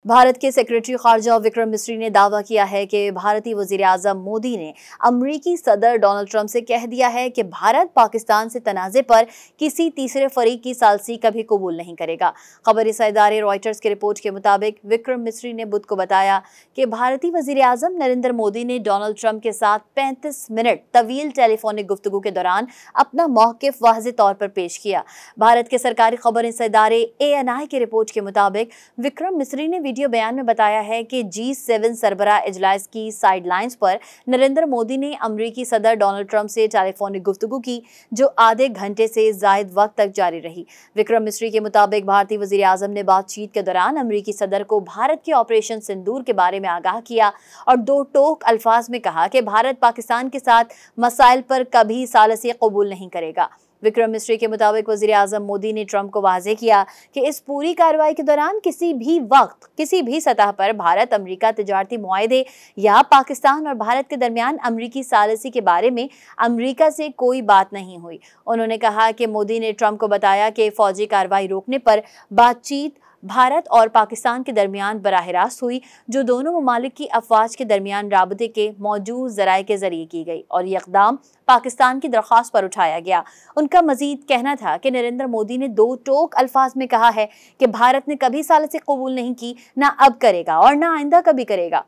भारत के सेक्रेटरी खारजा विक्रम मिस्री ने दावा किया है कि भारतीय वज़ीर-ए-आज़म मोदी ने अमरीकी सदर डोनाल्ड ट्रंप से कह दिया है कि भारत पाकिस्तान से तनाज़े पर किसी तीसरे फरीक की सालसी कभी कबूल नहीं करेगा। खबरी इदारे रॉयटर्स की रिपोर्ट के मुताबिक विक्रम मिस्री ने बुध को बताया कि भारतीय वज़ीर-ए-आज़म नरेंद्र मोदी ने डोनाल्ड ट्रंप के साथ 35 मिनट तवील टेलीफोनिक गुफ्तगू के दौरान अपना मौक़िफ़ वाज़ेह तौर पर पेश किया। भारत के सरकारी खबर इदारे ANI की रिपोर्ट के मुताबिक विक्रम मिस्री ने वीडियो बयान में बताया है कि G7 सरबराह इजलास की साइडलाइंस पर नरेंद्र मोदी ने अमरीकी सदर डोनाल्ड ट्रंप से टेलीफोनिक गुफ्तगू की, जो आधे घंटे से ज़ायद वक्त तक जारी रही। विक्रम मिस्री के मुताबिक भारतीय वज़ीर आज़म ने बातचीत के दौरान अमरीकी सदर को भारत के ऑपरेशन सिंदूर के बारे में आगाह किया और दो टोक अल्फाज में कहा कि भारत पाकिस्तान के साथ मसाइल पर कभी सालसी कबूल नहीं करेगा। विक्रम मिस्री के मुताबिक वज़ीर आज़म मोदी ने ट्रंप को वाज़ेह किया कि इस पूरी कार्रवाई के दौरान किसी भी वक्त किसी भी सतह पर भारत अमरीका तिजारती मुआहदे या पाकिस्तान और भारत के दरमियान अमरीकी सालसी के बारे में अमरीका से कोई बात नहीं हुई। उन्होंने कहा कि मोदी ने ट्रंप को बताया कि फौजी कार्रवाई रोकने पर बातचीत भारत और पाकिस्तान के दरमियान बराह रास्त हुई, जो दोनों ममालिक की अफवाज के दरमियान राबते के मौजूद जराए के जरिए की गई और ये इक़दाम पाकिस्तान की दरख्वास्त पर उठाया गया। उनका मजीद कहना था कि नरेंद्र मोदी ने दो टोक अल्फाज में कहा है कि भारत ने कभी सालसी कबूल नहीं की, ना अब करेगा और ना आइंदा कभी करेगा।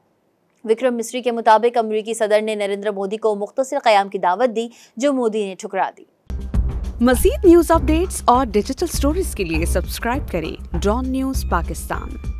विक्रम मिस्री के मुताबिक अमरीकी सदर ने नरेंद्र मोदी को मुख्तसर क़याम की दावत दी, जो मोदी ने ठुकरा दी। मज़ीद न्यूज़ अपडेट्स और डिजिटल स्टोरीज के लिए सब्सक्राइब करें डॉन न्यूज़ पाकिस्तान।